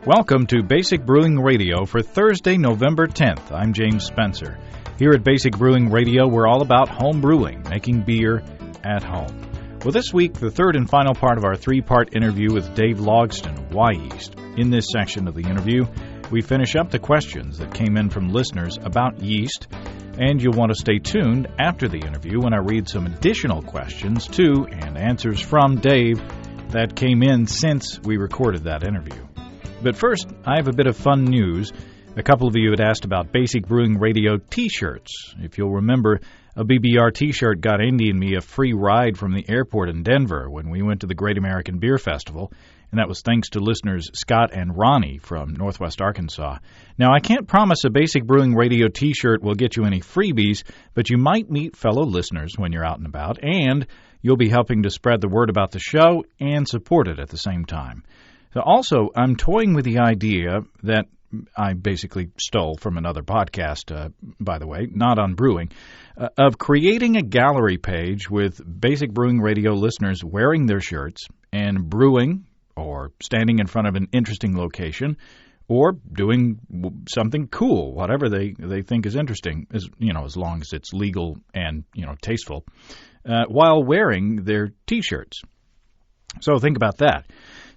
Welcome to Basic Brewing Radio for Thursday, November 10th. I'm James Spencer. Here at Basic Brewing Radio, we're all about home brewing, making beer at home. Well, this week, the third and final part of our three-part interview with Dave Logsdon of Wyeast. In this section of the interview, we finish up the questions that came in from listeners about yeast, and you'll want to stay tuned after the interview when I read some additional questions to and answers from Dave that came in since we recorded that interview. But first, I have a bit of fun news. A couple of you had asked about Basic Brewing Radio T-shirts. If you'll remember, a BBR T-shirt got Andy and me a free ride from the airport in Denver when we went to the Great American Beer Festival, and that was thanks to listeners Scott and Ronnie from Northwest Arkansas. Now, I can't promise a Basic Brewing Radio T-shirt will get you any freebies, but you might meet fellow listeners when you're out and about, and you'll be helping to spread the word about the show and support it at the same time. So also, I'm toying with the idea that I basically stole from another podcast, by the way, not on brewing, of creating a gallery page with Basic Brewing Radio listeners wearing their shirts and brewing or standing in front of an interesting location or doing something cool, whatever they think is interesting, as long as it's legal and, tasteful, while wearing their T-shirts. So think about that.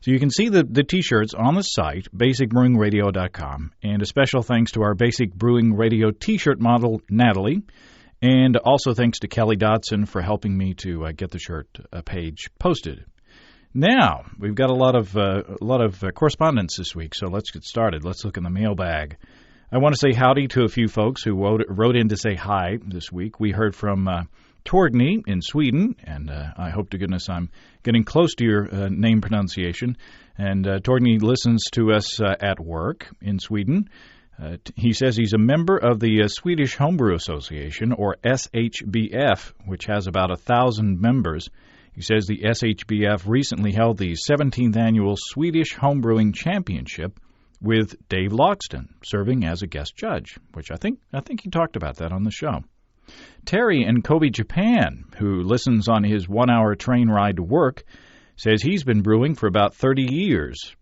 So you can see the T-shirts on the site, basicbrewingradio.com, and a special thanks to our Basic Brewing Radio T-shirt model, Natalie, and also thanks to Kelly Dodson for helping me to get the shirt page posted. Now, we've got a lot of correspondence this week, so let's get started. Let's look in the mailbag. I want to say howdy to a few folks who wrote in to say hi this week. We heard from Torgny in Sweden, and I hope to goodness I'm getting close to your name pronunciation. And Torgny listens to us at work in Sweden. He says he's a member of the Swedish Homebrew Association, or SHBF, which has about 1,000 members. He says the SHBF recently held the 17th annual Swedish Homebrewing Championship with Dave Logsdon serving as a guest judge, which I think he talked about that on the show. Terry in Kobe, Japan, who listens on his 1-hour train ride to work, says he's been brewing for about 30 years.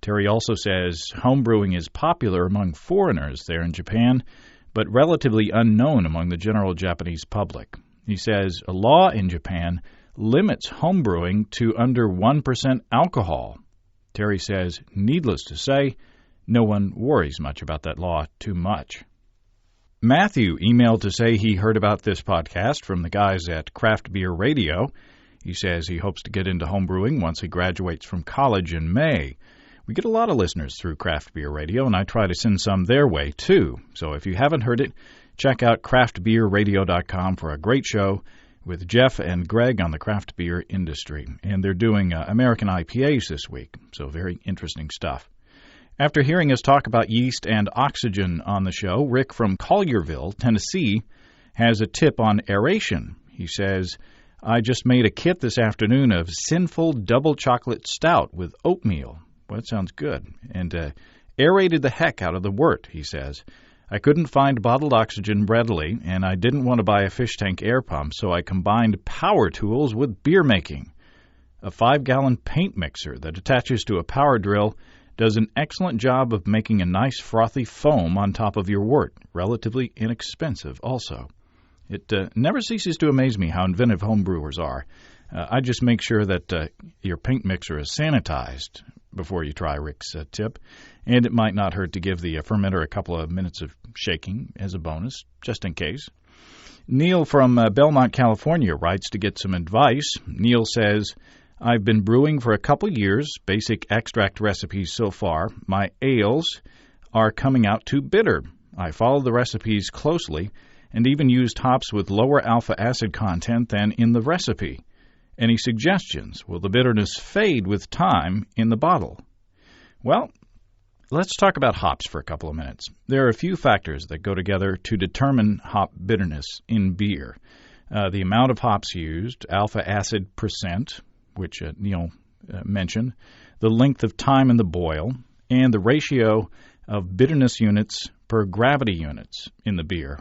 Terry also says homebrewing is popular among foreigners there in Japan, but relatively unknown among the general Japanese public. He says a law in Japan limits homebrewing to under 1% alcohol. Terry says, needless to say, no one worries much about that law too much. Matthew emailed to say he heard about this podcast from the guys at Craft Beer Radio. He says he hopes to get into homebrewing once he graduates from college in May. We get a lot of listeners through Craft Beer Radio, and I try to send some their way, too. So if you haven't heard it, check out craftbeerradio.com for a great show with Jeff and Greg on the craft beer industry. And they're doing American IPAs this week, so very interesting stuff. After hearing us talk about yeast and oxygen on the show, Rick from Collierville, Tennessee, has a tip on aeration. He says, I just made a kit this afternoon of Sinful Double Chocolate Stout with oatmeal. Well, that sounds good. And aerated the heck out of the wort, he says. I couldn't find bottled oxygen readily, and I didn't want to buy a fish tank air pump, so I combined power tools with beer making. A 5-gallon paint mixer that attaches to a power drill does an excellent job of making a nice frothy foam on top of your wort, relatively inexpensive also. It never ceases to amaze me how inventive homebrewers are. I just make sure that your paint mixer is sanitized before you try Rick's tip, and it might not hurt to give the fermenter a couple of minutes of shaking as a bonus, just in case. Neil from Belmont, California writes to get some advice. Neil says, I've been brewing for a couple years, basic extract recipes so far. My ales are coming out too bitter. I followed the recipes closely and even used hops with lower alpha acid content than in the recipe. Any suggestions? Will the bitterness fade with time in the bottle? Well, let's talk about hops for a couple of minutes. There are a few factors that go together to determine hop bitterness in beer. The amount of hops used, alpha acid percent, which Neil mentioned, the length of time in the boil, and the ratio of bitterness units per gravity units in the beer.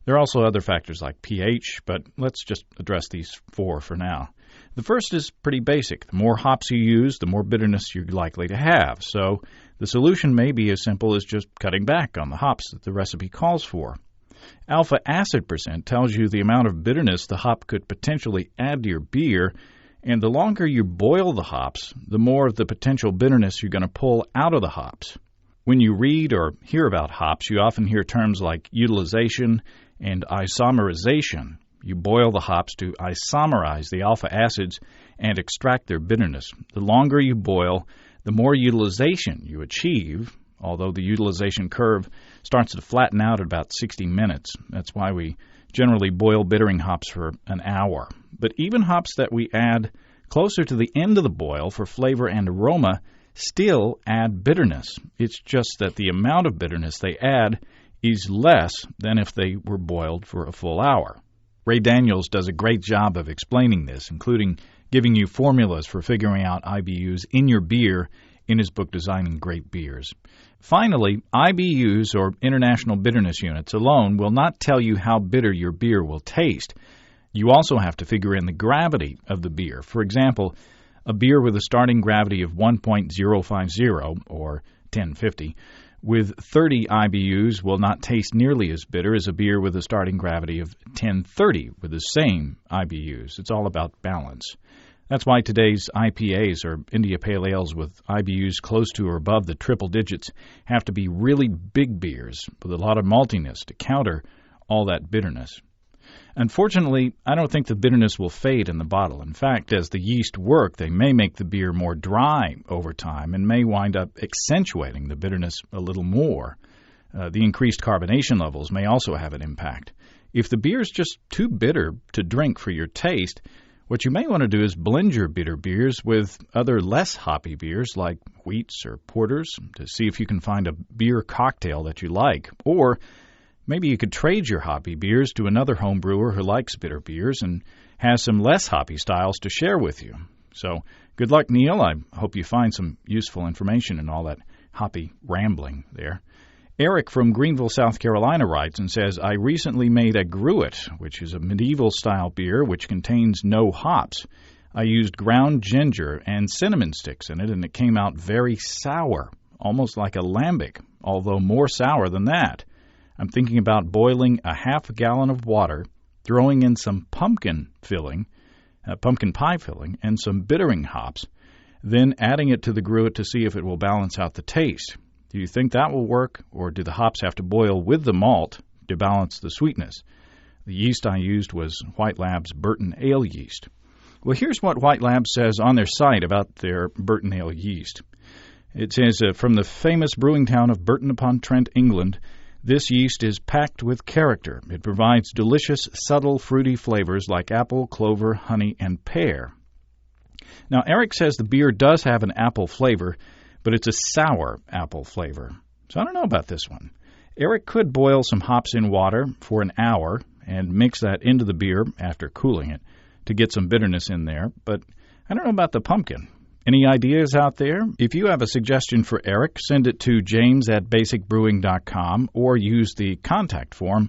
There are also other factors like pH, but let's just address these four for now. The first is pretty basic. The more hops you use, the more bitterness you're likely to have. So the solution may be as simple as just cutting back on the hops that the recipe calls for. Alpha acid percent tells you the amount of bitterness the hop could potentially add to your beer, and the longer you boil the hops, the more of the potential bitterness you're going to pull out of the hops. When you read or hear about hops, you often hear terms like utilization and isomerization. You boil the hops to isomerize the alpha acids and extract their bitterness. The longer you boil, the more utilization you achieve, although the utilization curve starts to flatten out at about 60 minutes. That's why we generally boil bittering hops for an hour. But even hops that we add closer to the end of the boil for flavor and aroma still add bitterness. It's just that the amount of bitterness they add is less than if they were boiled for a full hour. Ray Daniels does a great job of explaining this, including giving you formulas for figuring out IBUs in your beer in his book, Designing Great Beers. Finally, IBUs, or International Bitterness Units, alone will not tell you how bitter your beer will taste. You also have to figure in the gravity of the beer. For example, a beer with a starting gravity of 1.050, or 1050, with 30 IBUs will not taste nearly as bitter as a beer with a starting gravity of 1030 with the same IBUs. It's all about balance. That's why today's IPAs, or India Pale Ales with IBUs close to or above the triple digits, have to be really big beers with a lot of maltiness to counter all that bitterness. Unfortunately, I don't think the bitterness will fade in the bottle. In fact, as the yeast work, they may make the beer more dry over time and may wind up accentuating the bitterness a little more. The increased carbonation levels may also have an impact. If the beer is just too bitter to drink for your taste, what you may want to do is blend your bitter beers with other less hoppy beers like wheats or porters to see if you can find a beer cocktail that you like. Or maybe you could trade your hoppy beers to another home brewer who likes bitter beers and has some less hoppy styles to share with you. So good luck, Neil. I hope you find some useful information in all that hoppy rambling there. Eric from Greenville, South Carolina writes and says, I recently made a gruit, which is a medieval-style beer which contains no hops. I used ground ginger and cinnamon sticks in it, and it came out very sour, almost like a lambic, although more sour than that. I'm thinking about boiling a half a gallon of water, throwing in some pumpkin pie filling, and some bittering hops, then adding it to the gruit to see if it will balance out the taste. Do you think that will work, or do the hops have to boil with the malt to balance the sweetness? The yeast I used was White Lab's Burton Ale yeast. Well, here's what White Lab says on their site about their Burton Ale yeast. It says, from the famous brewing town of Burton-upon-Trent, England, this yeast is packed with character. It provides delicious, subtle, fruity flavors like apple, clover, honey, and pear. Now, Eric says the beer does have an apple flavor, but it's a sour apple flavor. So I don't know about this one. Eric could boil some hops in water for an hour and mix that into the beer after cooling it to get some bitterness in there, but I don't know about the pumpkin. Any ideas out there? If you have a suggestion for Eric, send it to james@basicbrewing.com or use the contact form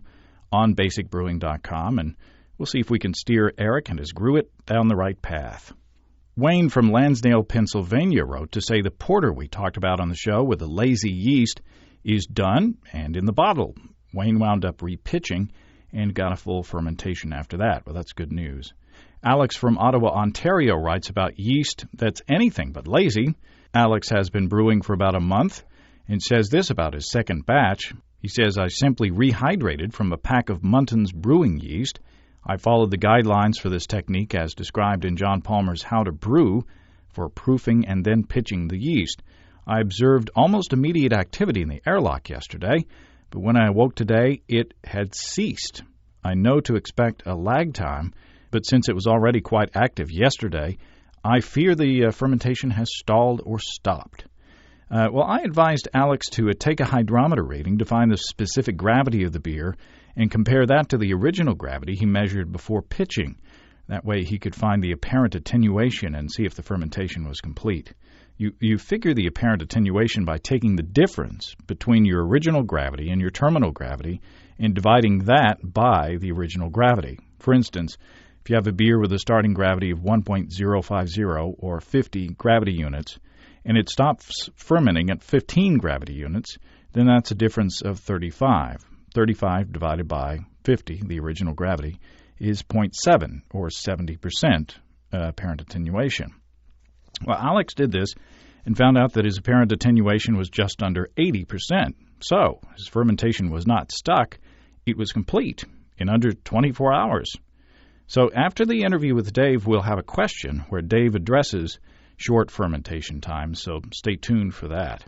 on basicbrewing.com, and we'll see if we can steer Eric and his gruit down the right path. Wayne from Lansdale, Pennsylvania wrote to say the porter we talked about on the show with the lazy yeast is done and in the bottle. Wayne wound up repitching and got a full fermentation after that. Well, that's good news. Alex from Ottawa, Ontario writes about yeast that's anything but lazy. Alex has been brewing for about a month and says this about his second batch. He says, I simply rehydrated from a pack of Munton's brewing yeast. I followed the guidelines for this technique as described in John Palmer's How to Brew for proofing and then pitching the yeast. I observed almost immediate activity in the airlock yesterday, but when I awoke today, it had ceased. I know to expect a lag time, but since it was already quite active yesterday, I fear the fermentation has stalled or stopped. Well, I advised Alex to take a hydrometer reading to find the specific gravity of the beer and compare that to the original gravity he measured before pitching. That way he could find the apparent attenuation and see if the fermentation was complete. You figure the apparent attenuation by taking the difference between your original gravity and your terminal gravity and dividing that by the original gravity. For instance, If you have a beer with a starting gravity of 1.050 or 50 gravity units, and it stops fermenting at 15 gravity units, then that's a difference of 35. 35 divided by 50, the original gravity, is 0.7, or 70% apparent attenuation. Well, Alex did this and found out that his apparent attenuation was just under 80%. So his fermentation was not stuck, it was complete in under 24 hours. So after the interview with Dave, we'll have a question where Dave addresses short fermentation times, so stay tuned for that.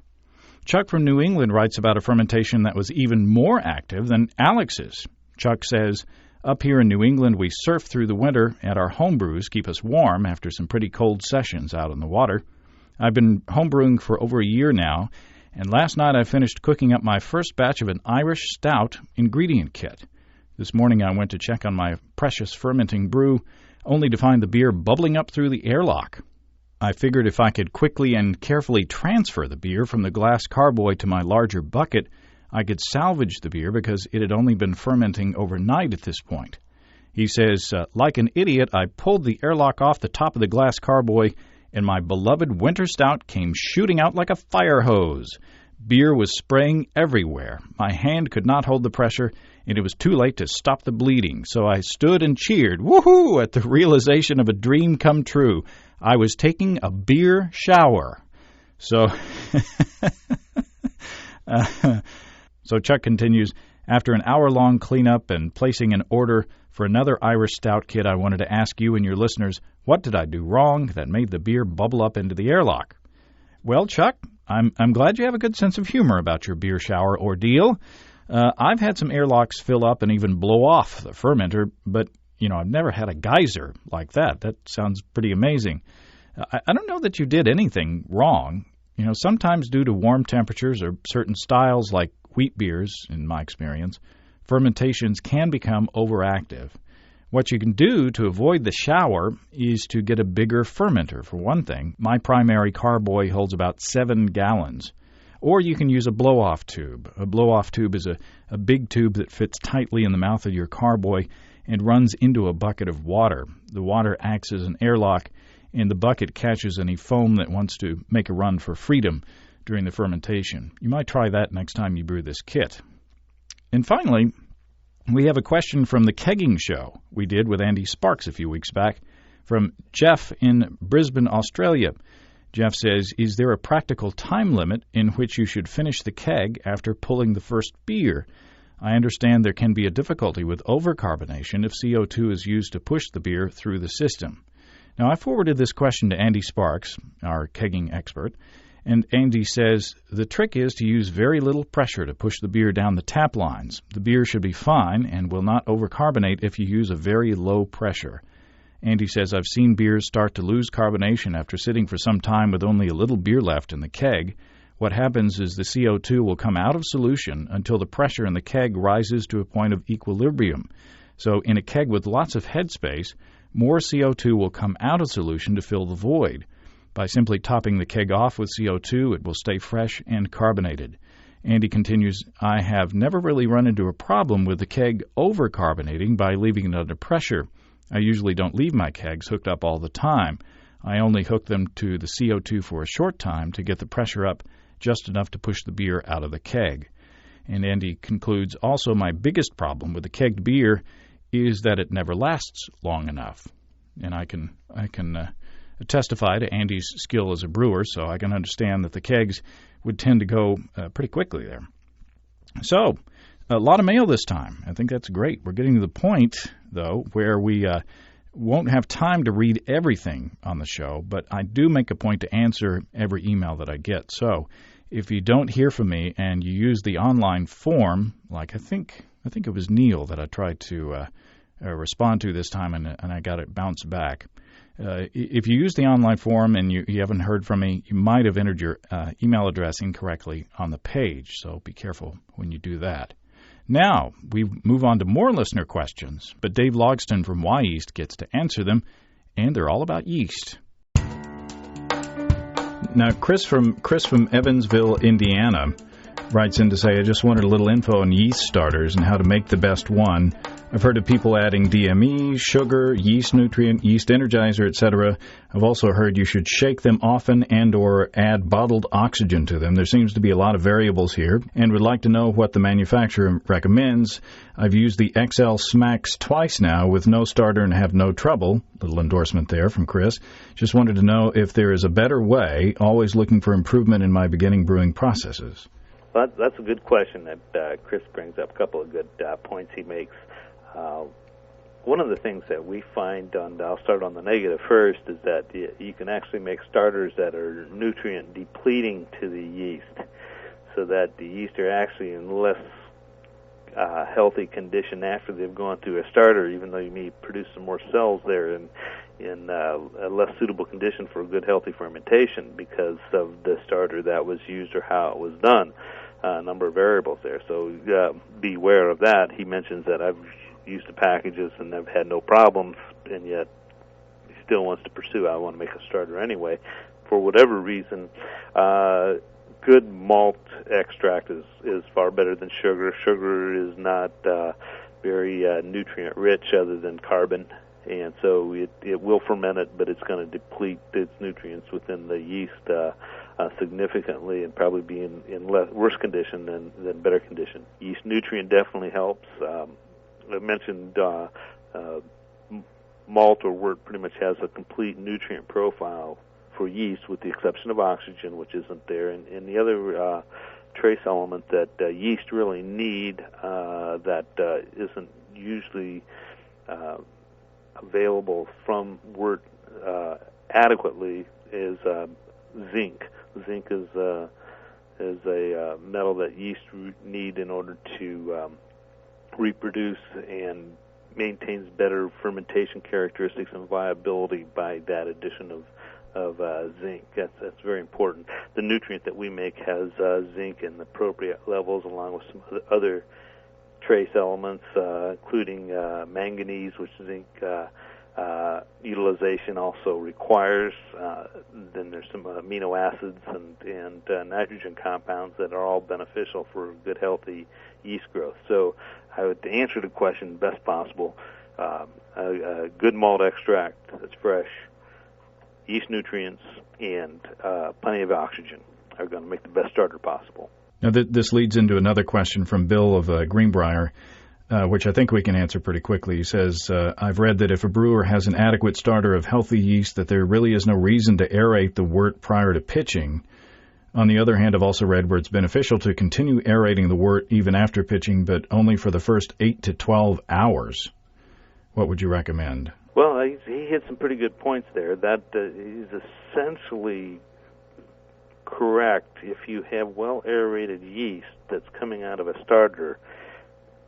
Chuck from New England writes about a fermentation that was even more active than Alex's. Chuck says, "Up here in New England, we surf through the winter, and our homebrews keep us warm after some pretty cold sessions out in the water. I've been homebrewing for over a year now, and last night I finished cooking up my first batch of an Irish stout ingredient kit. This morning I went to check on my precious fermenting brew, only to find the beer bubbling up through the airlock. I figured if I could quickly and carefully transfer the beer from the glass carboy to my larger bucket, I could salvage the beer because it had only been fermenting overnight at this point." He says, "Like an idiot, I pulled the airlock off the top of the glass carboy, and my beloved winter stout came shooting out like a fire hose. Beer was spraying everywhere. My hand could not hold the pressure, and it was too late to stop the bleeding, so I stood and cheered, woohoo, at the realization of a dream come true. I was taking a beer shower." So, so Chuck continues, "After an hour-long cleanup and placing an order for another Irish stout kit, I wanted to ask you and your listeners, what did I do wrong that made the beer bubble up into the airlock?" Well, Chuck, I'm glad you have a good sense of humor about your beer shower ordeal. I've had some airlocks fill up and even blow off the fermenter, but, I've never had a geyser like that. That sounds pretty amazing. I don't know that you did anything wrong. Sometimes due to warm temperatures or certain styles like wheat beers, in my experience, fermentations can become overactive. What you can do to avoid the shower is to get a bigger fermenter, for one thing. My primary carboy holds about 7 gallons. Or you can use a blow-off tube. A blow-off tube is a big tube that fits tightly in the mouth of your carboy and runs into a bucket of water. The water acts as an airlock, and the bucket catches any foam that wants to make a run for freedom during the fermentation. You might try that next time you brew this kit. And finally, we have a question from the kegging show we did with Andy Sparks a few weeks back from Jeff in Brisbane, Australia. Jeff says, "Is there a practical time limit in which you should finish the keg after pulling the first beer? I understand there can be a difficulty with overcarbonation if CO2 is used to push the beer through the system." Now, I forwarded this question to Andy Sparks, our kegging expert, and Andy says, "The trick is to use very little pressure to push the beer down the tap lines. The beer should be fine and will not overcarbonate if you use a very low pressure." Andy says, "I've seen beers start to lose carbonation after sitting for some time with only a little beer left in the keg. What happens is the CO2 will come out of solution until the pressure in the keg rises to a point of equilibrium. So in a keg with lots of headspace, more CO2 will come out of solution to fill the void. By simply topping the keg off with CO2, it will stay fresh and carbonated." Andy continues, "I have never really run into a problem with the keg overcarbonating by leaving it under pressure. I usually don't leave my kegs hooked up all the time. I only hook them to the CO2 for a short time to get the pressure up just enough to push the beer out of the keg." And Andy concludes, "Also, my biggest problem with the kegged beer is that it never lasts long enough." And I can testify to Andy's skill as a brewer, so I can understand that the kegs would tend to go pretty quickly there. So, a lot of mail this time. I think that's great. We're getting to the point, though, where we won't have time to read everything on the show, but I do make a point to answer every email that I get. So, if you don't hear from me and you use the online form, like I think it was Neil that I tried to respond to this time, and I got it bounced back. If you use the online form and you haven't heard from me, you might have entered your email address incorrectly on the page, so be careful when you do that. Now, we move on to more listener questions, but Dave Logsdon from Wyeast gets to answer them, and they're all about yeast. Now, Chris from Evansville, Indiana, writes in to say, "I just wanted a little info on yeast starters and how to make the best one. I've heard of people adding DME, sugar, yeast nutrient, yeast energizer, etc. I've also heard you should shake them often and or add bottled oxygen to them. There seems to be a lot of variables here, and would like to know what the manufacturer recommends. I've used the XL Smacks twice now with no starter and have no trouble. Little endorsement there from Chris. Just wanted to know if there is a better way, always looking for improvement in my beginning brewing processes. Well, that's a good question that Chris brings up. A couple of good points he makes. One of the things that we find, I'll start on the negative first, is that you can actually make starters that are nutrient depleting to the yeast, so that the yeast are actually in less healthy condition after they've gone through a starter, even though you may produce some more cells there in a less suitable condition for a good healthy fermentation because of the starter that was used or how it was done. A number of variables there, so be aware of that. He mentions that I've used the packages and I've had no problems, and yet he still wants to pursue. I want to make a starter anyway. For whatever reason, good malt extract is far better than sugar. Sugar is not very nutrient rich other than carbon, and so it will ferment it, but it's going to deplete its nutrients within the yeast significantly and probably be in worse condition than better condition. Yeast nutrient definitely helps. I mentioned malt or wort pretty much has a complete nutrient profile for yeast with the exception of oxygen, which isn't there. And the other trace element that yeast really need that isn't usually available from wort adequately is zinc. Zinc is a metal that yeast need in order to reproduce and maintains better fermentation characteristics and viability by that addition of zinc. That's very important. The nutrient that we make has zinc in the appropriate levels, along with some other trace elements, including manganese, which zinc utilization also requires. Then there's some amino acids and nitrogen compounds that are all beneficial for good, healthy yeast growth. So I would answer the question best possible. A good malt extract that's fresh, yeast nutrients, and plenty of oxygen are going to make the best starter possible. Now, this leads into another question from Bill of Greenbrier, which I think we can answer pretty quickly. He says, I've read that if a brewer has an adequate starter of healthy yeast, that there really is no reason to aerate the wort prior to pitching. On the other hand, I've also read where it's beneficial to continue aerating the wort even after pitching, but only for the first 8 to 12 hours. What would you recommend? Well, he hit some pretty good points there. That is essentially correct. If you have well-aerated yeast that's coming out of a starter,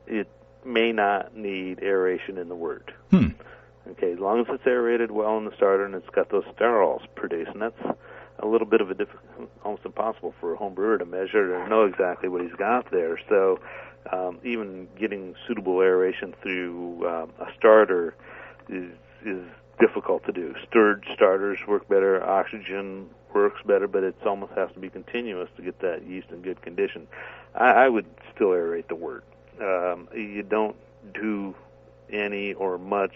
it may not need aeration in the wort. Okay, as long as it's aerated well in the starter and it's got those sterols produced, and that's a little bit of a almost impossible for a home brewer to measure and know exactly what he's got there. So even getting suitable aeration through a starter is difficult to do. Stirred starters work better, oxygen works better, but it almost has to be continuous to get that yeast in good condition. I would still aerate the wort. You don't do any or much,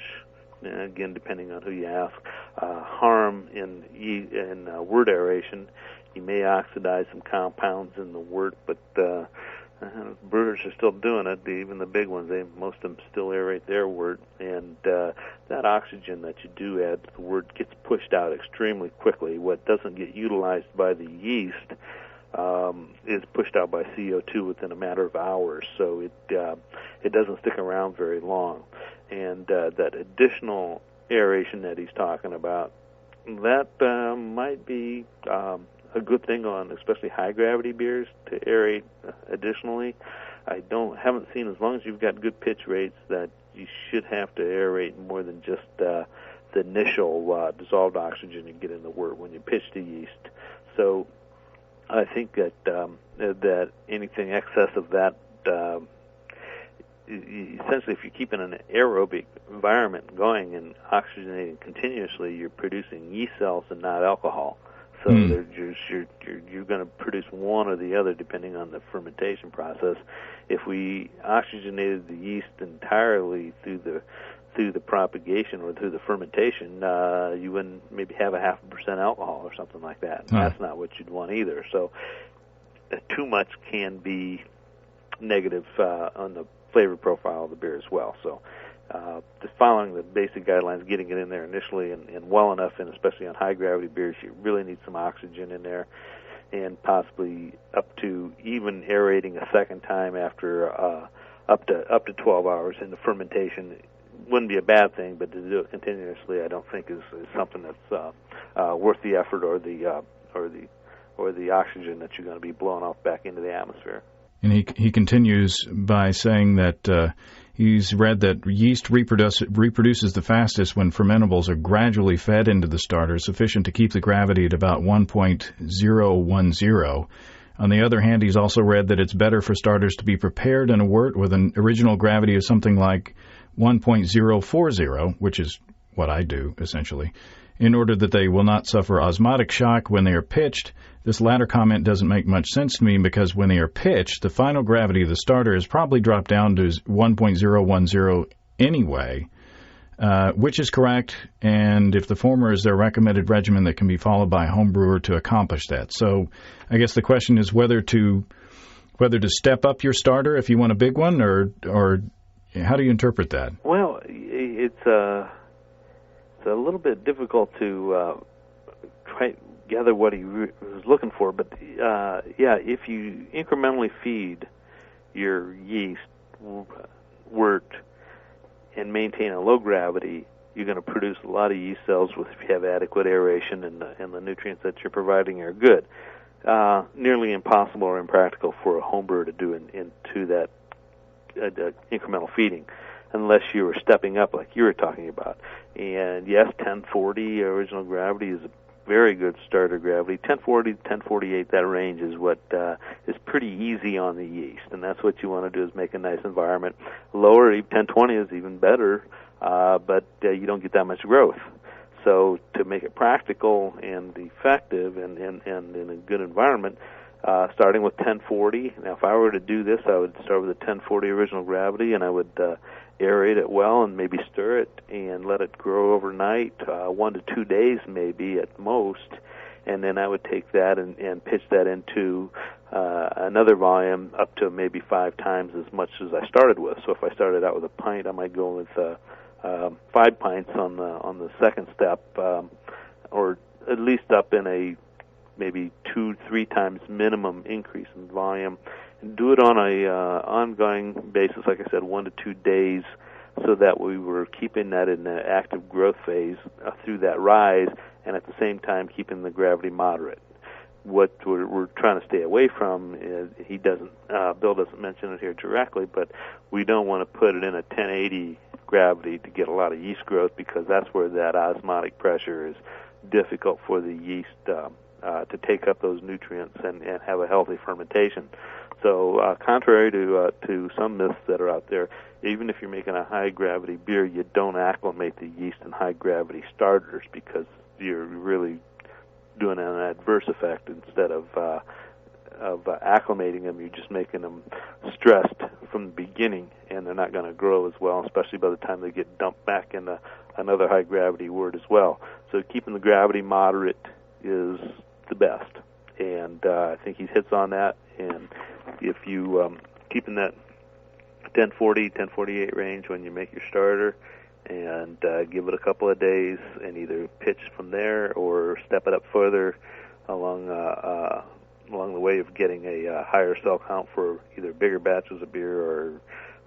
again, depending on who you ask, harm in wort aeration. You may oxidize some compounds in the wort, but brewers are still doing it. Even the big ones, most of them still aerate their wort, and that oxygen that you do add to the wort gets pushed out extremely quickly. What doesn't get utilized by the yeast is pushed out by CO2 within a matter of hours, so it doesn't stick around very long. And that additional aeration that he's talking about, that might be a good thing on especially high gravity beers to aerate additionally. I haven't seen, as long as you've got good pitch rates, that you should have to aerate more than just the initial dissolved oxygen you get in the wort when you pitch the yeast. So I think that anything excess of that, essentially, if you're keeping an aerobic environment going and oxygenating continuously, you're producing yeast cells and not alcohol. So you're going to produce one or the other depending on the fermentation process. If we oxygenated the yeast entirely through the propagation or through the fermentation, you wouldn't maybe have 0.5% alcohol or something like that. And that's not what you'd want either. So too much can be negative on the flavor profile of the beer as well. So just following the basic guidelines, getting it in there initially and well enough, and especially on high-gravity beers, you really need some oxygen in there, and possibly up to even aerating a second time after up to 12 hours in the fermentation. Wouldn't be a bad thing, but to do it continuously, I don't think is something that's worth the effort or the oxygen that you're going to be blowing off back into the atmosphere. And he continues by saying that he's read that yeast reproduces the fastest when fermentables are gradually fed into the starter, sufficient to keep the gravity at about 1.010. On the other hand, he's also read that it's better for starters to be prepared in a wort with an original gravity of something like 1.040, which is what I do, essentially, in order that they will not suffer osmotic shock when they are pitched. This latter comment doesn't make much sense to me because when they are pitched, the final gravity of the starter has probably dropped down to 1.010 anyway, which is correct, and if the former is their recommended regimen, that can be followed by a home brewer to accomplish that. So I guess the question is whether to step up your starter if you want a big one, or how do you interpret that? Well, it's a little bit difficult to try gather what he was looking for, but if you incrementally feed your yeast wort and maintain a low gravity, you're going to produce a lot of yeast cells if you have adequate aeration and the nutrients that you're providing are good. Nearly impossible or impractical for a home brewer to do into that incremental feeding, unless you were stepping up like you were talking about. And yes, 1040 original gravity is a very good starter gravity. 1040 to 1048, that range is what is pretty easy on the yeast, and that's what you want to do, is make a nice environment. Lower, 1020 is even better, but you don't get that much growth. So to make it practical and effective and in a good environment, starting with 1040. Now, if I were to do this, I would start with a 1040 original gravity, and I would aerate it well and maybe stir it and let it grow overnight, 1 to 2 days maybe at most, and then I would take that and pitch that into another volume up to maybe 5 times as much as I started with. So if I started out with a pint, I might go with 5 pints on the second step, or at least up in a maybe 2-3 times minimum increase in volume, and do it on a ongoing basis, like I said, 1 to 2 days, so that we were keeping that in the active growth phase through that rise, and at the same time keeping the gravity moderate. What we're trying to stay away from is, Bill doesn't mention it here directly, but we don't want to put it in a 1080 gravity to get a lot of yeast growth, because that's where that osmotic pressure is difficult for the yeast to take up those nutrients and have a healthy fermentation. So contrary to some myths that are out there, even if you're making a high-gravity beer, you don't acclimate the yeast in high-gravity starters, because you're really doing an adverse effect. Instead of acclimating them, you're just making them stressed from the beginning, and they're not going to grow as well, especially by the time they get dumped back into another high-gravity wort as well. So keeping the gravity moderate is the best, and I think he hits on that. And if you keeping that 1040, 1048 range when you make your starter, and give it a couple of days, and either pitch from there or step it up further along the way of getting a higher cell count for either bigger batches of beer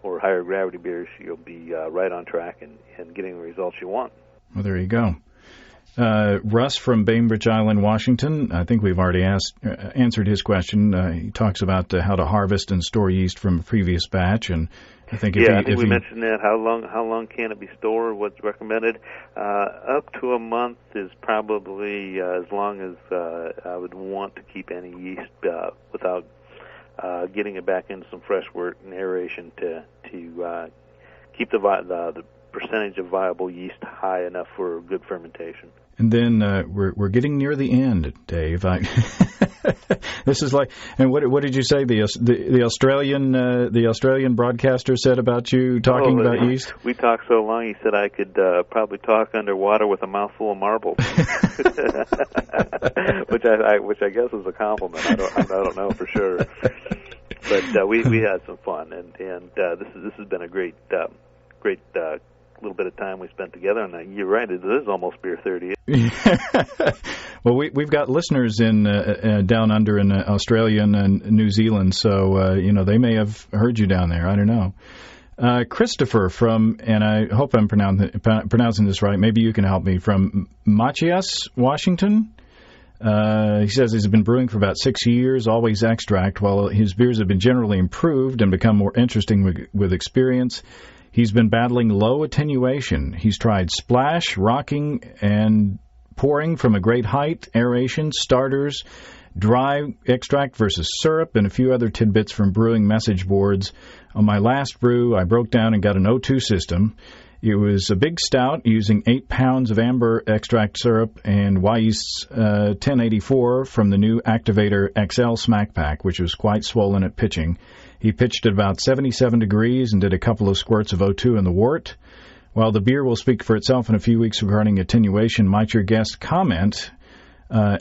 or higher gravity beers, you'll be right on track and getting the results you want. Well, there you go. Russ from Bainbridge Island, Washington. I think we've already answered his question. He talks about how to harvest and store yeast from a previous batch, and I think we mentioned that. How long can it be stored? What's recommended? Up to a month is probably as long as I would want to keep any yeast without getting it back into some fresh wort and aeration to keep the percentage of viable yeast high enough for good fermentation. And then we're getting near the end, Dave. This is like, and what did you say the Australian broadcaster said about you talking about yeast? We talked so long. He said I could probably talk underwater with a mouthful of marbles, which I guess is a compliment. I don't know for sure, but we had some fun, and this has been a great little bit of time we spent together, and you're right, it is almost Beer 30. Well, we've got listeners in down under in Australia and New Zealand, so they may have heard you down there. I don't know. Christopher from, and I hope I'm pronouncing this right. Maybe you can help me, from Machias, Washington. He says he's been brewing for about 6 years, always extract. While his beers have been generally improved and become more interesting with experience, he's been battling low attenuation. He's tried splash, rocking, and pouring from a great height, aeration, starters, dry extract versus syrup, and a few other tidbits from brewing message boards. On my last brew, I broke down and got an O2 system. It was a big stout using 8 pounds of amber extract syrup and Wyeast's 1084 from the new Activator XL Smack Pack, which was quite swollen at pitching. He pitched at about 77 degrees and did a couple of squirts of O2 in the wort. While the beer will speak for itself in a few weeks regarding attenuation, might your guest comment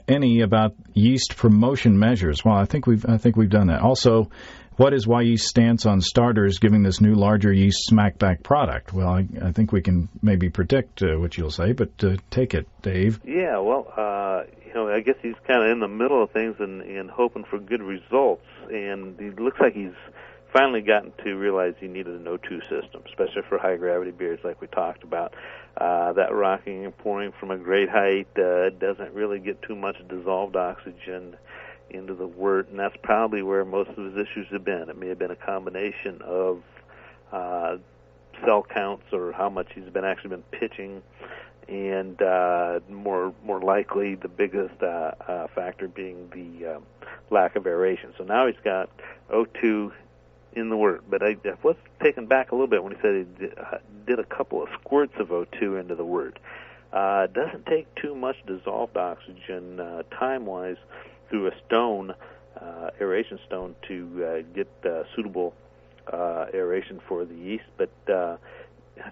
any about yeast promotion measures? Well, I think we've done that. Also, what is Wyeast's stance on starters, giving this new larger yeast smackback product? Well, I think we can maybe predict what you'll say, but take it, Dave. Yeah, well, I guess he's kind of in the middle of things and hoping for good results, and it looks like he's finally gotten to realize he needed an O2 system, especially for high-gravity beers like we talked about. That rocking and pouring from a great height doesn't really get too much dissolved oxygen into the wort, and that's probably where most of his issues have been. It may have been a combination of cell counts or how much he's actually been pitching, and more likely the biggest factor being the lack of aeration. So now he's got O2 in the wort, but I was taken back a little bit when he said he did a couple of squirts of O2 into the wort. It doesn't take too much dissolved oxygen time-wise through a stone, aeration stone, to get suitable aeration for the yeast, but I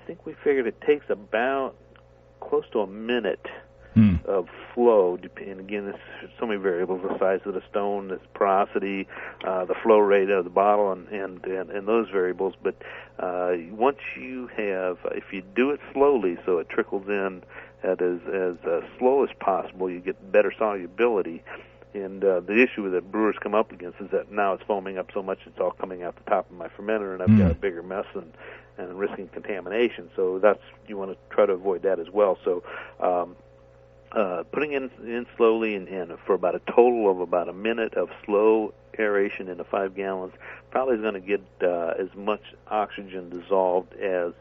think we figured it takes about close to a minute of flow, and again, there's so many variables: the size of the stone, its porosity, the flow rate of the bottle, and those variables. But once you have, if you do it slowly, so it trickles in at as slow as possible, you get better solubility. And the issue that brewers come up against is that now it's foaming up so much it's all coming out the top of my fermenter, and I've got a bigger mess and risking contamination. So you want to try to avoid that as well. So putting in slowly and for about a total of about a minute of slow aeration into 5 gallons probably is going to get as much oxygen dissolved as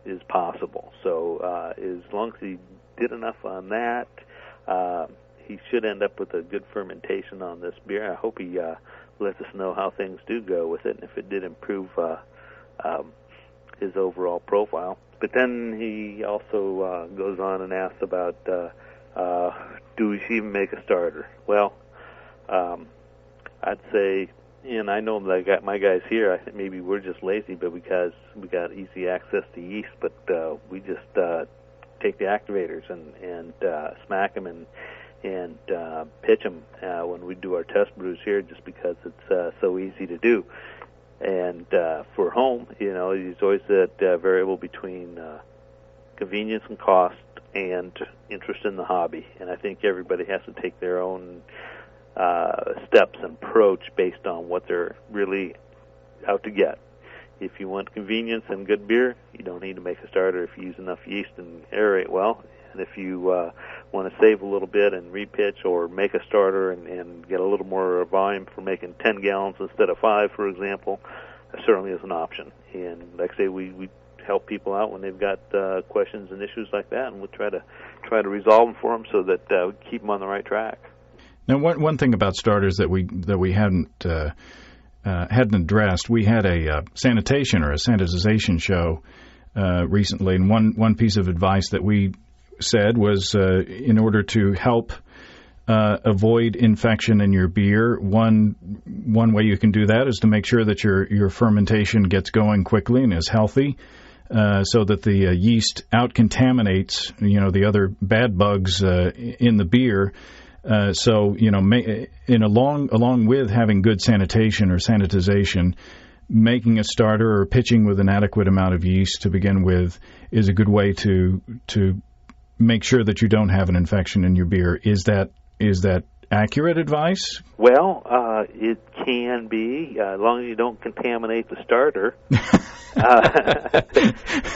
is possible. So as long as he did enough on that, he should end up with a good fermentation on this beer. I hope he lets us know how things do go with it, and if it did improve his overall profile. But then he also goes on and asks about, do we even make a starter? Well, I'd say, and I know that I got my guys here, I think maybe we're just lazy, but because we got easy access to yeast, but we just take the activators and smack them and pitch them when we do our test brews here, just because it's so easy to do. And for home, there's always that variable between convenience and cost and interest in the hobby. And I think everybody has to take their own steps and approach based on what they're really out to get. If you want convenience and good beer, you don't need to make a starter if you use enough yeast and aerate well. And if you want to save a little bit and repitch or make a starter and get a little more volume for making 10 gallons instead of 5, for example, that certainly is an option. And like I say, we help people out when they've got questions and issues like that, and we'll try to resolve them for them so that we keep them on the right track. Now, one thing about starters that we hadn't addressed, we had a sanitation or a sanitization show recently, and one piece of advice that we said was in order to help avoid infection in your beer, one way you can do that is to make sure that your fermentation gets going quickly and is healthy, so that the yeast out-contaminates the other bad bugs in the beer. Along with having good sanitation or sanitization, making a starter or pitching with an adequate amount of yeast to begin with is a good way to make sure that you don't have an infection in your beer. Is that accurate advice? Well, it can be, as long as you don't contaminate the starter,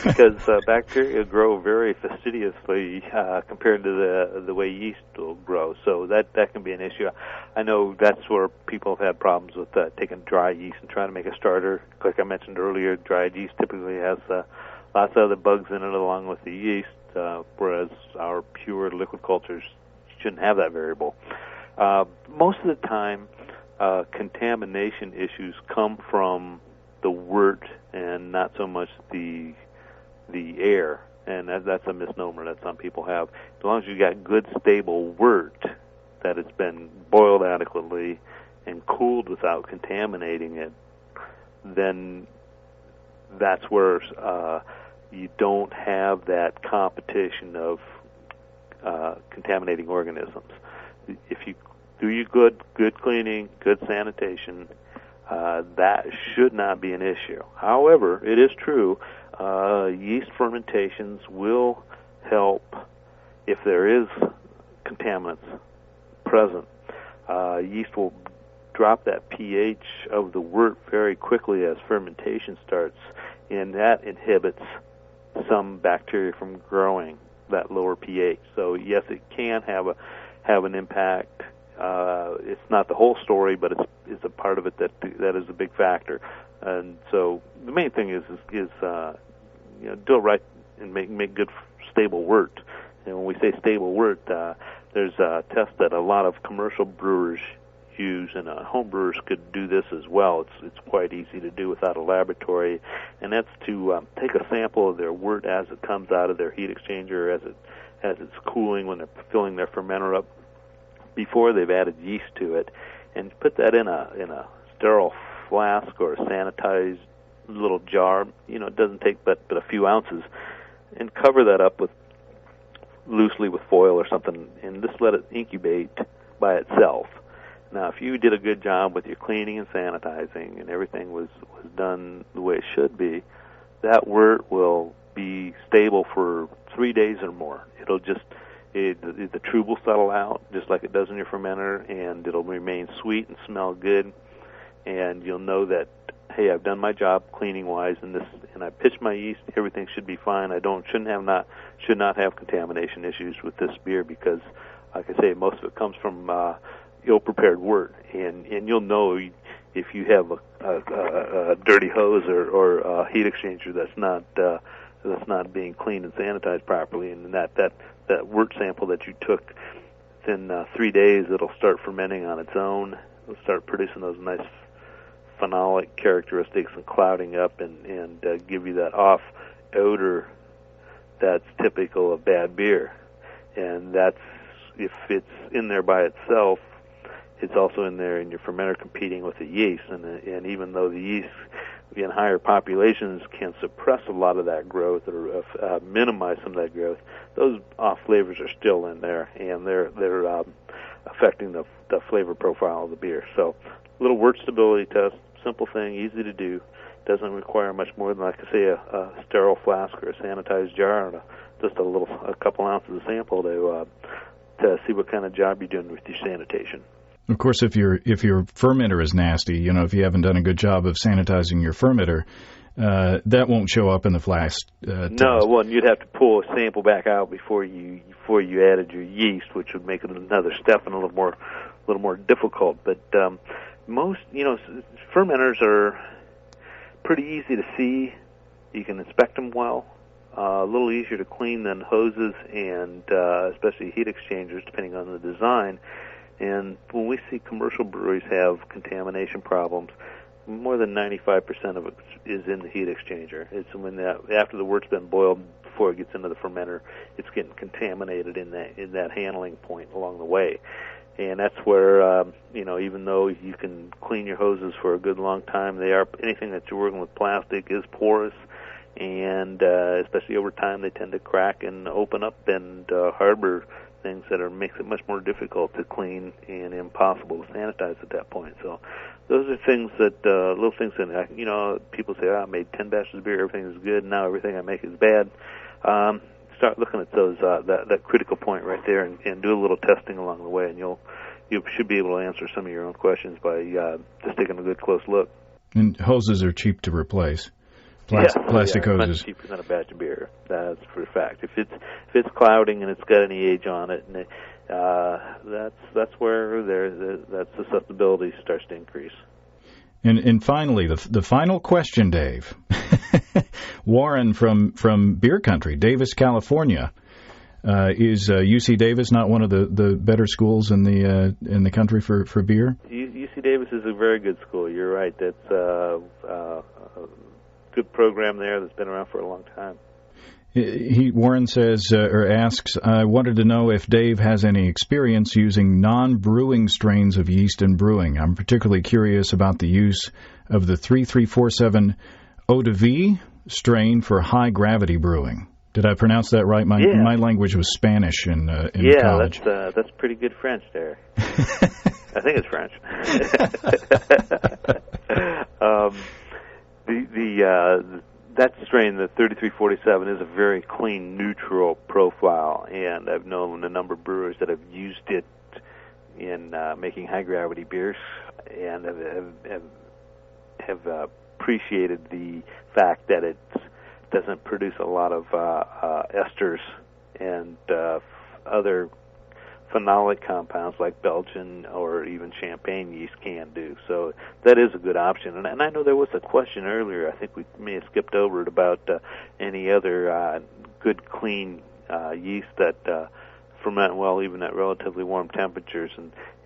because bacteria grow very fastidiously compared to the way yeast will grow. So that can be an issue. I know that's where people have had problems with taking dry yeast and trying to make a starter. Like I mentioned earlier, dried yeast typically has lots of other bugs in it along with the yeast, whereas our pure liquid cultures shouldn't have that variable. Most of the time, contamination issues come from the wort and not so much the air, and that's a misnomer that some people have. As long as you got good, stable wort that it's been boiled adequately and cooled without contaminating it, then that's where you don't have that competition of contaminating organisms. If you do your good cleaning, good sanitation, that should not be an issue. However, it is true, yeast fermentations will help if there is contaminants present. Yeast will drop that pH of the wort very quickly as fermentation starts, and that inhibits some bacteria from growing that lower pH. So yes, it can have an impact. It's not the whole story, but it's a part of it that is a big factor. And so the main thing is do it right and make good stable wort. And when we say stable wort, there's a test that a lot of commercial brewers use, and home brewers could do this as well. It's quite easy to do without a laboratory, and that's to take a sample of their wort as it comes out of their heat exchanger, as it's cooling when they're filling their fermenter up, before they've added yeast to it, and put that in a sterile flask or a sanitized little jar. It doesn't take but a few ounces, and cover that up loosely with foil or something, and just let it incubate by itself. Now, if you did a good job with your cleaning and sanitizing and everything was done the way it should be, that wort will be stable for 3 days or more. It'll just the trub will settle out just like it does in your fermenter, and it'll remain sweet and smell good. And you'll know that, hey, I've done my job cleaning wise, and I pitched my yeast. Everything should be fine. I should not have contamination issues with this beer because, like I say, most of it comes from ill-prepared wort, and you'll know if you have a dirty hose or a heat exchanger that's not being cleaned and sanitized properly, and that wort sample that you took, within 3 days it'll start fermenting on its own. It'll start producing those nice phenolic characteristics and clouding up and give you that off odor that's typical of bad beer. And that's, if it's in there by itself, it's also in there in your fermenter competing with the yeast. And even though the yeast in higher populations can suppress a lot of that growth or minimize some of that growth, those off flavors are still in there, and they're affecting the flavor profile of the beer. So, little wort stability test, simple thing, easy to do. Doesn't require much more than, like I say, a sterile flask or a sanitized jar and just a couple ounces of sample to see what kind of job you're doing with your sanitation. Of course, if your fermenter is nasty, if you haven't done a good job of sanitizing your fermenter, that won't show up in the flask test. No, well, you'd have to pull a sample back out before you added your yeast, which would make it another step and a little more difficult. But most fermenters are pretty easy to see. You can inspect them well. A little easier to clean than hoses and especially heat exchangers, depending on the design. And when we see commercial breweries have contamination problems, more than 95% of it is in the heat exchanger. It's when after the wort's been boiled before it gets into the fermenter, it's getting contaminated in that handling point along the way. And that's where, even though you can clean your hoses for a good long time, anything that you're working with plastic is porous, and especially over time they tend to crack and open up and harbor things that makes it much more difficult to clean and impossible to sanitize at that point. So those are things that, little things that, people say, I made 10 batches of beer, everything is good, now everything I make is bad. Start looking at those that critical point right there, and do a little testing along the way, and you should be able to answer some of your own questions by just taking a good close look. And hoses are cheap to replace. Plastic hoses. Much cheaper than a batch of beer. That's for a fact. If it's clouding and it's got any age on it, and that's where that susceptibility starts to increase. And finally, the final question, Dave. Warren from Beer Country, Davis, California. Is UC Davis not one of the better schools in the country for beer? UC Davis is a very good school. You're right. That's a good program there that's been around for a long time. Warren says or asks, I wanted to know if Dave has any experience using non-brewing strains of yeast in brewing. I'm particularly curious about the use of the 3347 Eau-de-Vie strain for high-gravity brewing. Did I pronounce that right? My language was Spanish in college. Yeah, that's pretty good French there. I think it's French. That strain, the 3347, is a very clean, neutral profile, and I've known a number of brewers that have used it in making high-gravity beers, and have appreciated the fact that it doesn't produce a lot of esters and other phenolic compounds like Belgian or even Champagne yeast can do. So that is a good option. And I know there was a question earlier, I think we may have skipped over it, about any other good, clean yeast that ferment well even at relatively warm temperatures.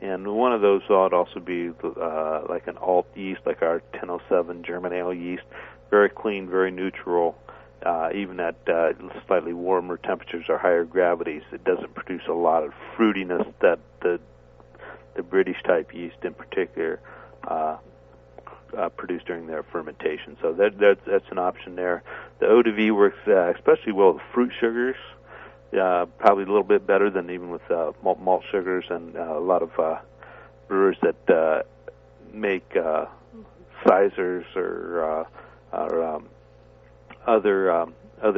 And one of those ought also be like an alt yeast, like our 1007 German ale yeast. Very clean, very neutral. Even at slightly warmer temperatures or higher gravities, it doesn't produce a lot of fruitiness that the British type yeast in particular produce during their fermentation. So that's an option there. The Eau-de-Vie works especially well with fruit sugars, probably a little bit better than even with malt sugars, and a lot of brewers that make sizers or other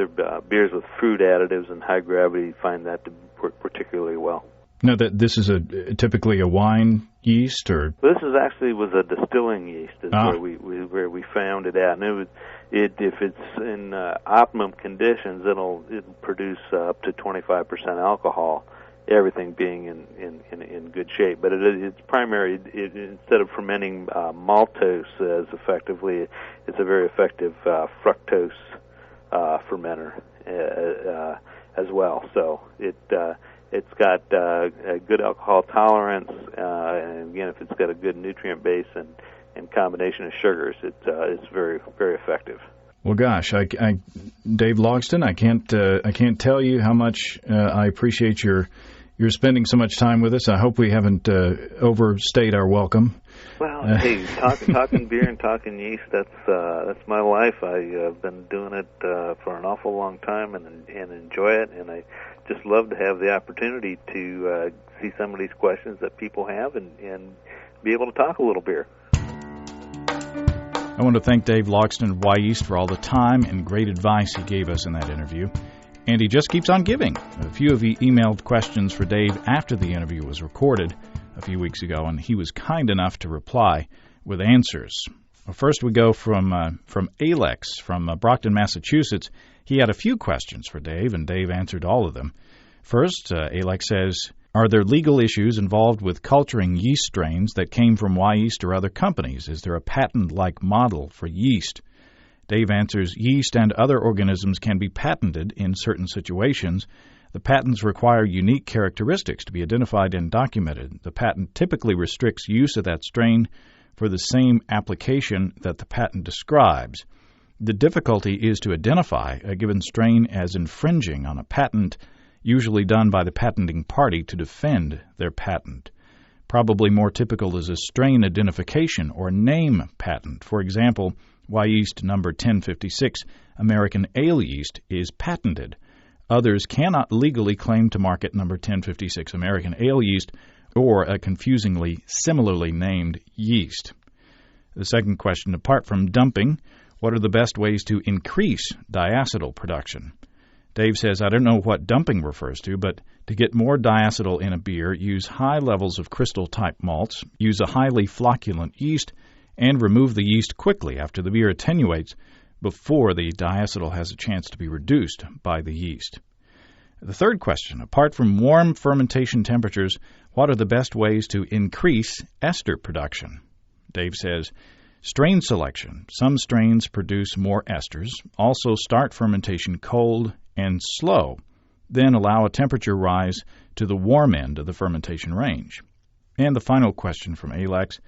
beers with fruit additives and high gravity find that to work particularly well. Now, this is typically a wine yeast, or this was a distilling yeast. Is where we found it at, and if it's in optimum conditions, it'll produce up to 25% alcohol. Everything being in good shape, but it's primary. Instead of fermenting maltose as effectively, it's a very effective fructose fermenter as well. So it's got a good alcohol tolerance, and again, if it's got a good nutrient base and combination of sugars, it's very, very effective. Well, gosh, Dave Logsdon, I can't tell you how much I appreciate you're spending so much time with us. I hope we haven't overstayed our welcome. Well, hey, talking beer and talking yeast, that's my life. I've been doing it for an awful long time and enjoy it, and I just love to have the opportunity to see some of these questions that people have and be able to talk a little beer. I want to thank Dave Logsdon of Wyeast for all the time and great advice he gave us in that interview. And he just keeps on giving. A few of you emailed questions for Dave after the interview was recorded a few weeks ago, and he was kind enough to reply with answers. Well, first we go from Alex from Brockton, Massachusetts. He had a few questions for Dave, and Dave answered all of them. First, Alex says, are there legal issues involved with culturing yeast strains that came from Wyeast or other companies? Is there a patent-like model for yeast? Dave answers, yeast and other organisms can be patented in certain situations. The patents require unique characteristics to be identified and documented. The patent typically restricts use of that strain for the same application that the patent describes. The difficulty is to identify a given strain as infringing on a patent, usually done by the patenting party to defend their patent. Probably more typical is a strain identification or name patent. For example, Wyeast number 1056 American Ale Yeast is patented. Others cannot legally claim to market number 1056 American Ale Yeast or a confusingly similarly named yeast. The second question, apart from dumping, what are the best ways to increase diacetyl production? Dave says, I don't know what dumping refers to, but to get more diacetyl in a beer, use high levels of crystal-type malts, use a highly flocculent yeast, and remove the yeast quickly after the beer attenuates before the diacetyl has a chance to be reduced by the yeast. The third question, apart from warm fermentation temperatures, what are the best ways to increase ester production? Dave says, strain selection. Some strains produce more esters. Also start fermentation cold and slow, then allow a temperature rise to the warm end of the fermentation range. And the final question from Alex,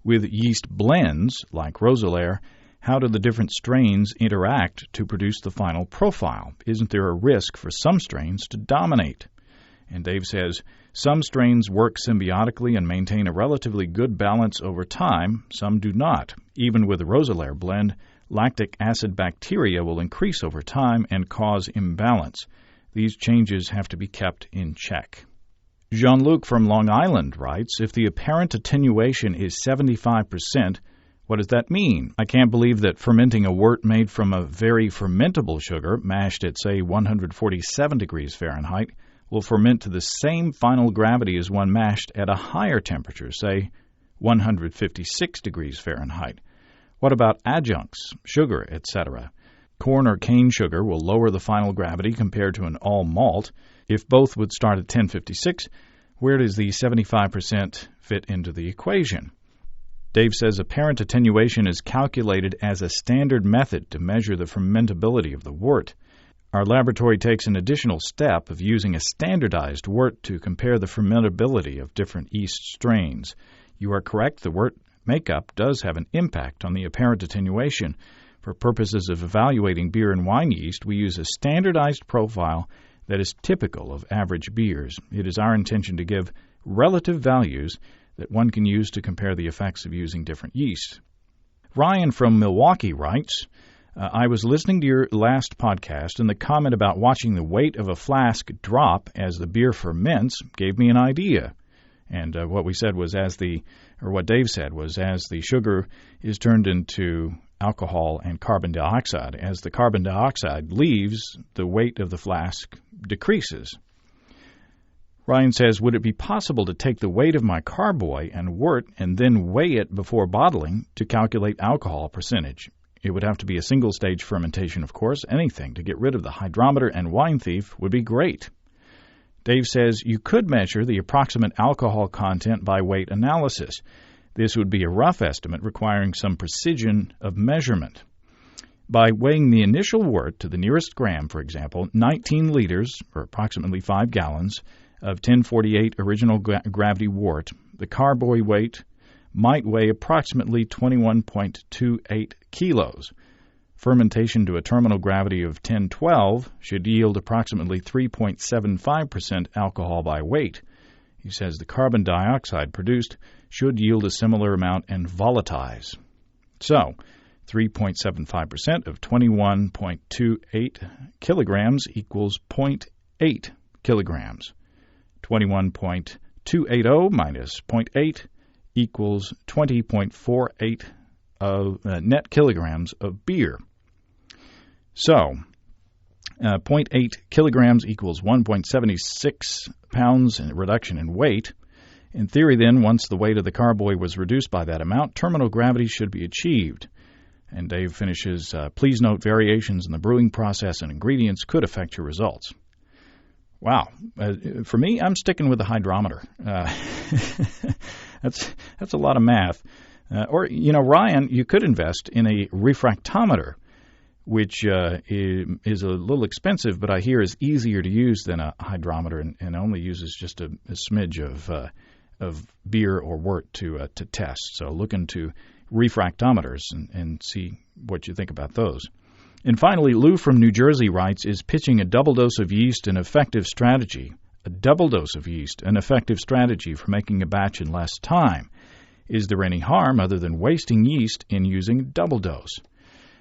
with yeast blends like Roeselare, how do the different strains interact to produce the final profile? Isn't there a risk for some strains to dominate? And Dave says, some strains work symbiotically and maintain a relatively good balance over time. Some do not. Even with a Roeselare blend, lactic acid bacteria will increase over time and cause imbalance. These changes have to be kept in check. Jean-Luc from Long Island writes, if the apparent attenuation is 75%, what does that mean? I can't believe that fermenting a wort made from a very fermentable sugar, mashed at, say, 147 degrees Fahrenheit, will ferment to the same final gravity as one mashed at a higher temperature, say 156 degrees Fahrenheit. What about adjuncts, sugar, etc.? Corn or cane sugar will lower the final gravity compared to an all malt. If both would start at 1056, where does the 75% fit into the equation? Dave says apparent attenuation is calculated as a standard method to measure the fermentability of the wort. Our laboratory takes an additional step of using a standardized wort to compare the fermentability of different yeast strains. You are correct, the wort makeup does have an impact on the apparent attenuation. For purposes of evaluating beer and wine yeast, we use a standardized profile that is typical of average beers. It is our intention to give relative values that one can use to compare the effects of using different yeasts. Ryan from Milwaukee writes, I was listening to your last podcast, and the comment about watching the weight of a flask drop as the beer ferments gave me an idea. And what Dave said was as the sugar is turned into alcohol and carbon dioxide. As the carbon dioxide leaves, the weight of the flask decreases. Ryan says, would it be possible to take the weight of my carboy and wort and then weigh it before bottling to calculate alcohol percentage? It would have to be a single-stage fermentation, of course. Anything to get rid of the hydrometer and wine thief would be great. Dave says, you could measure the approximate alcohol content by weight analysis. This would be a rough estimate requiring some precision of measurement. By weighing the initial wort to the nearest gram, for example, 19 liters, or approximately 5 gallons, of 1048 original gravity wort, the carboy weight might weigh approximately 21.28 kilos. Fermentation to a terminal gravity of 1012 should yield approximately 3.75% alcohol by weight. He says the carbon dioxide produced should yield a similar amount and volatilize. So, 3.75% of 21.28 kilograms equals 0.8 kilograms. 21.280 minus 0.8 equals 20.48 of net kilograms of beer. So, 0.8 kilograms equals 1.76 pounds in reduction in weight. In theory, then, once the weight of the carboy was reduced by that amount, terminal gravity should be achieved. And Dave finishes, please note variations in the brewing process and ingredients could affect your results. Wow. For me, I'm sticking with the hydrometer. That's a lot of math. Ryan, you could invest in a refractometer, which is a little expensive, but I hear is easier to use than a hydrometer and only uses just a smidge beer or wort to test. So look into refractometers and see what you think about those. And finally, Lou from New Jersey writes, is pitching a double dose of yeast an effective strategy? A double dose of yeast an effective strategy for making a batch in less time? Is there any harm other than wasting yeast in using double dose?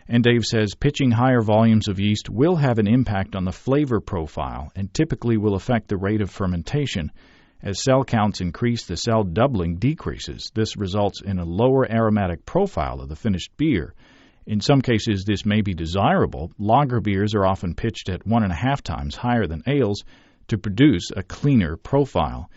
And Dave says, pitching higher volumes of yeast will have an impact on the flavor profile and typically will affect the rate of fermentation. As cell counts increase, the cell doubling decreases. This results in a lower aromatic profile of the finished beer. In some cases, this may be desirable. Lager beers are often pitched at 1.5 times higher than ales to produce a cleaner profile.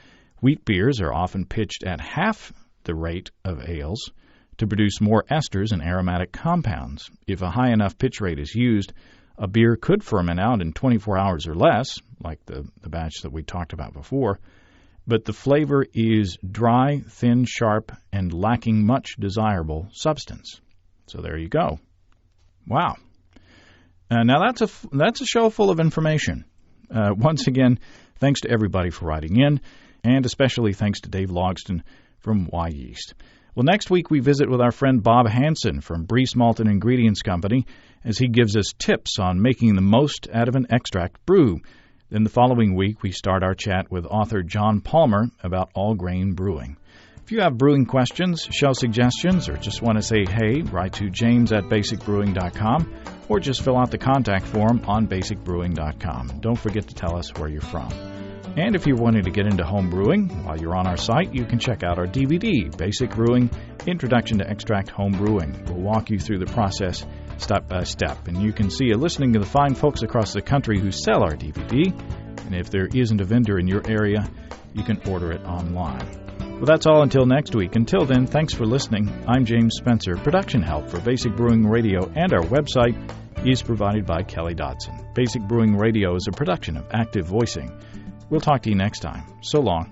Wheat beers are often pitched at half the rate of ales to produce more esters and aromatic compounds. If a high enough pitch rate is used, a beer could ferment out in 24 hours or less, like the batch that we talked about before, but the flavor is dry, thin, sharp, and lacking much desirable substance. So there you go. Wow. Now that's a show full of information. Once again, thanks to everybody for writing in, and especially thanks to Dave Logsdon from Wyeast. Well, next week we visit with our friend Bob Hansen from Breese Malt and Ingredients Company as he gives us tips on making the most out of an extract brew. Then the following week we start our chat with author John Palmer about all-grain brewing. If you have brewing questions, show suggestions, or just want to say hey, write to james@basicbrewing.com or just fill out the contact form on basicbrewing.com. Don't forget to tell us where you're from. And if you're wanting to get into home brewing, while you're on our site, you can check out our DVD, Basic Brewing, Introduction to Extract Home Brewing. We'll walk you through the process step by step. And you can see listening to the fine folks across the country who sell our DVD. And if there isn't a vendor in your area, you can order it online. Well, that's all until next week. Until then, thanks for listening. I'm James Spencer. Production help for Basic Brewing Radio and our website is provided by Kelly Dodson. Basic Brewing Radio is a production of Active Voicing. We'll talk to you next time. So long.